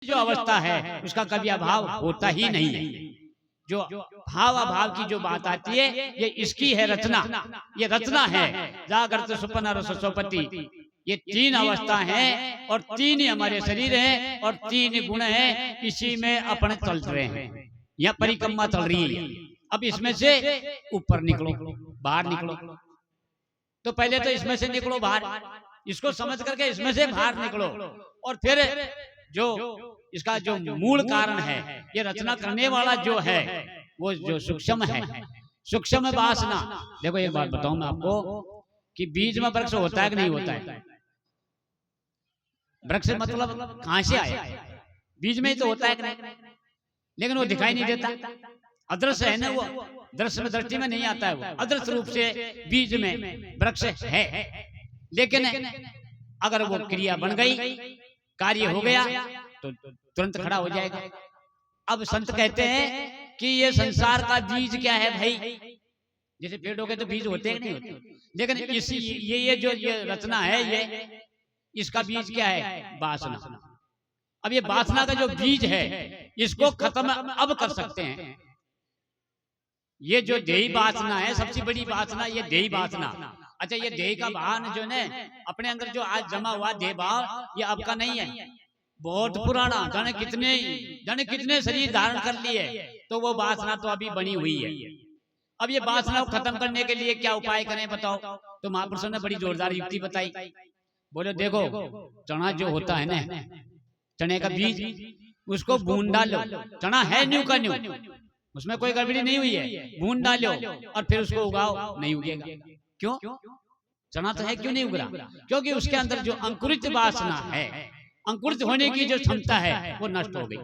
जो अवस्था है उसका कभी अभाव होता ही नहीं है। जो भाव अभाव की जो बात आती है ये इसकी है रचना, ये रचना है। जागृत स्वप्न और सुषुप्ति, ये तीन अवस्था हैं और तीन ही हमारे शरीर हैं और तीन गुण हैं, इसी में अपने चल रहे हैं। यह परिक्रमा चल रही है। अब इसमें से ऊपर निकलो, बाहर निकलो। तो पहले तो इसमें से निकलो बाहर, इसको समझ करके इसमें से बाहर निकलो, और फिर जो इसका जो मूल कारण है, ये रचना करने वाला जो है वो जो सूक्ष्म है, सूक्ष्म वासना। देखो एक बात बताऊं मैं आपको कि बीज में वृक्ष होता है कि नहीं होता है? वृक्ष मतलब कहां से आया? बीज में ही तो होता है कि नहीं? लेकिन वो दिखाई नहीं देता, अदृश्य है ना, वो दृश्य में दृष्टि में नहीं आता है, वो अदृश्य रूप से बीज में वृक्ष है। लेकिन अगर वो क्रिया बन गई, कार्य हो गया, तो तुरंत खड़ा हो जाएगा। अब संत कहते हैं कि ये संसार का बीज क्या है भाई? जैसे पेड़ हो गए तो बीज होते हैं नहीं होते, लेकिन इसी ये जो ये रचना है, ये इसका बीज क्या है? वासना। अब ये वासना का जो बीज है इसको खत्म अब कर सकते हैं। ये जो देही वासना है, सबसे बड़ी वासना ये देही वासना। अच्छा, ये देह का भान जो है अपने अंदर जो आज जमा हुआ देह भाव, ये अब का नहीं है, बहुत पुराना। जाने कितने शरीर धारण कर लिए, तो वो वासना तो अभी बनी हुई है। अब ये वासना को खत्म करने के लिए क्या उपाय करें बताओ? तो महापुरुषों ने बड़ी जोरदार युक्ति बताई। बोले देखो, चना जो होता है ना, चने का बीज, उसको भून डालो। चना है न्यू का न्यू, उसमें कोई गड़बड़ी नहीं हुई है, भून डालो और फिर उसको उगाओ, नहीं उगेगा। क्यों? चना तो है, क्यों नहीं उग रहा? क्योंकि उसके अंदर जो अंकुरित वासना है, अंकुरित होने की जो क्षमता है वो नष्ट हो गई,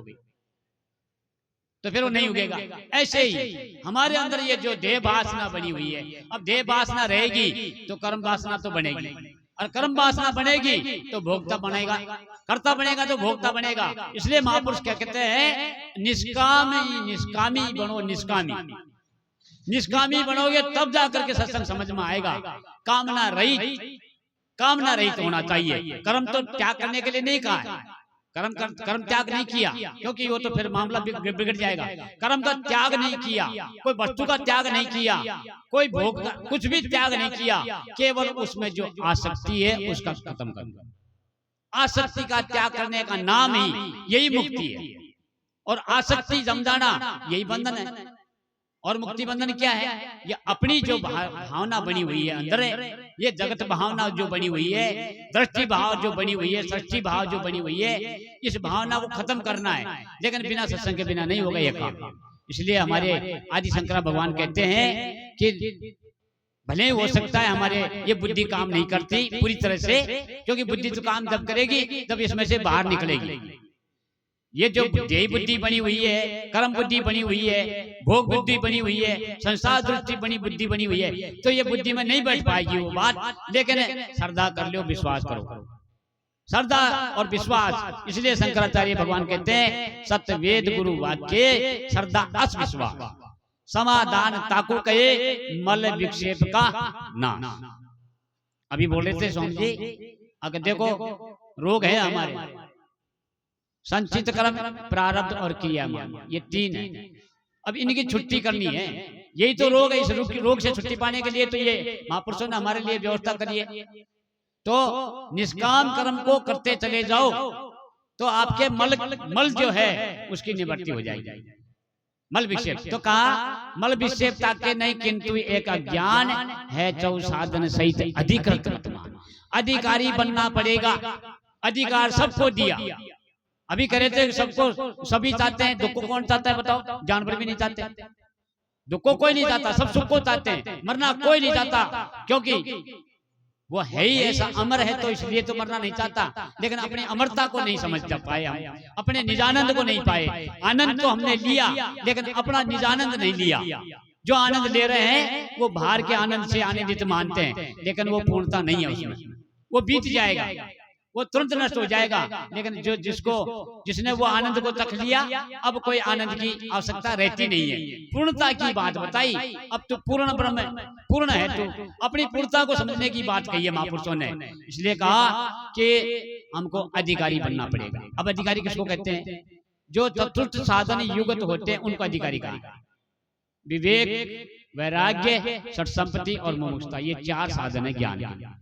तो फिर वो नहीं उगेगा। ऐसे ही हमारे अंदर ये जो देह वासना बनी हुई है, अब देह वासना रहेगी तो कर्म वासना तो बनेगी, और कर्म वासना बनेगी तो भोक्ता बनेगा, कर्ता बनेगा तो भोक्ता बनेगा। इसलिए महापुरुष क्या कहते हैं? निष्कामी बनो, निष्कामी बनोगे तब जाकर के सत्संग समझ में आएगा। कामना रहित होना चाहिए। कर्म तो त्याग करने के लिए नहीं कहा है, कर्म त्याग नहीं किया, क्योंकि वो तो फिर मामला बिगड़ जाएगा। कर्म का त्याग नहीं किया, कोई वस्तु का त्याग नहीं किया, कोई भोग का कुछ भी त्याग नहीं किया, केवल उसमें जो आसक्ति है उसका खत्म करना। आसक्ति का त्याग करने का नाम ही यही मुक्ति है, और आसक्ति जम जाना यही बंधन है। और मुक्ति बंधन क्या है? ये अपनी जो भावना बनी हुई है अंदर, ये जगत भावना जो बनी हुई है, दृष्टि भाव जो बनी हुई है, सृष्टि भाव जो बनी हुई है, इस भावना को खत्म करना है। लेकिन बिना सत्संग के बिना नहीं होगा ये काम। इसलिए हमारे आदि शंकर भगवान कहते हैं कि भले हो सकता है हमारे ये बुद्धि काम नहीं करती पूरी तरह से, क्योंकि बुद्धि तो काम जब करेगी जब इसमें से बाहर निकलेगी। ये जो देही बुद्धि बनी हुई है, कर्म बुद्धि बनी हुई है, भोग बुद्धि बनी हुई है, संसार दृष्टि बुद्धि बनी हुई है, तो ये बुद्धि में नहीं बैठ पाएगी वो बात। लेकिन श्रद्धा कर लो, विश्वास करो, श्रद्धा और विश्वास। इसलिए शंकराचार्य भगवान कहते हैं सत्य वेद गुरु वाक्य श्रद्धा अस विश्वास, समाधान ताकू कहे मल विक्षेप का ना। अभी बोल रहे थे स्वामी जी, अगर देखो रोग है हमारे, संचित कर्म, प्रारब्ध और क्रियामान, ये तीन है। अब इनकी छुट्टी करनी है, यही तो रोग है। इस रोग से छुट्टी पाने के लिए तो ये महापुरुषों ने हमारे लिए व्यवस्था करी है। तो निष्काम कर्म को करते चले जाओ तो आपके मल जो है उसकी निवृत्ति हो जाएगी। मल विक्षेप तो कहा, मल विक्षेप ताके नहीं किंतु एक अज्ञान है चौ साधन सहित अधिकृत वर्तमान। अधिकारी बनना पड़ेगा, अधिकार सबको दिया। अभी करे थे सबको, सभी चाहते हैं, दुख को कौन चाहता है बताओ? जानवर भी नहीं चाहते, दुख को कोई नहीं चाहता, सब सुख को चाहते हैं, मरना कोई नहीं चाहता, क्योंकि वो है ही ऐसा अमर है, तो इसलिए तो मरना नहीं चाहता। लेकिन अपनी अमरता को नहीं समझ पाए हम, अपने निजानंद को नहीं पाए। आनंद तो हमने लिया लेकिन अपना निजानंद नहीं लिया। जो आनंद ले रहे हैं वो बाहर के आनंद से आनंदित मानते हैं, लेकिन वो पूर्णता नहीं है उसमें, वो बीत जाएगा, वो तुरंत नष्ट हो जाएगा। लेकिन जिसने वो आनंद को तक लिया, अब कोई आनंद की आवश्यकता रहती नहीं है। पूर्णता की बात बताई, अब तो पूर्ण ब्रह्म पूर्ण है, तो अपनी पूर्णता को समझने की बात कही है महापुरुषों ने। इसलिए कहा कि हमको अधिकारी बनना पड़ेगा। अब अधिकारी किसको कहते हैं? जो चतुर्थ साधन युगत होते हैं उनको अधिकारी कहा। विवेक, वैराग्य, सत्संपत्ति और मुमुक्षुता, ये 4 साधन है ज्ञान के।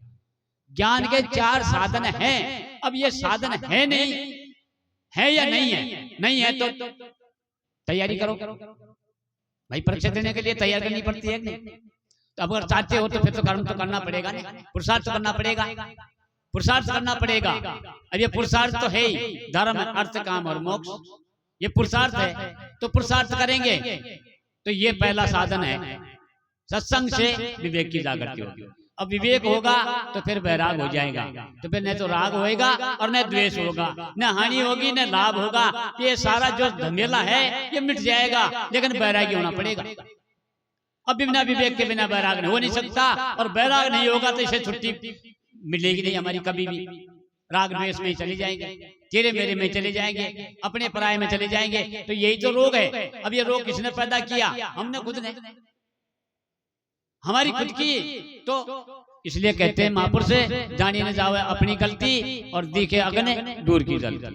ज्ञान के 4 साधन हैं। अब ये साधन है नहीं है या नहीं है? नहीं है तो तैयारी करो भाई, परीक्षा देने के लिए तैयारी करनी पड़ती है नहीं? तो अगर चाहते हो तो फिर तो कर्म तो करना पड़ेगा, नहीं पुरुषार्थ करना पड़ेगा, पुरुषार्थ करना पड़ेगा। अब ये पुरुषार्थ तो है ही, धर्म, अर्थ, काम और मोक्ष, ये पुरुषार्थ है। तो पुरुषार्थ करेंगे तो ये पहला साधन है। सत्संग से विवेक की जागृति होगी। अब विवेक होगा तो फिर वैराग हो जाएगा, तो फिर न तो राग होएगा और न द्वेष होगा, न हानि होगी न लाभ होगा। ये सारा जो झमेला है ये मिट जाएगा, लेकिन वैरागी होना पड़ेगा। अब बिना विवेक के बिना वैराग हो नहीं सकता, और वैराग नहीं होगा तो इसे छुट्टी मिलेगी नहीं हमारी कभी भी। राग द्वेष में चले जाएंगे, तेरे मेरे में चले जाएंगे, अपने पराये में चले जाएंगे। तो यही तो रोग है। अब ये रोग किसने पैदा किया? हमने खुद ने, हमारी खुद की। तो इसलिए कहते हैं महापुरुष, जानिए न जावे अपनी गलती और दिखे अगने दूर की जल्दी।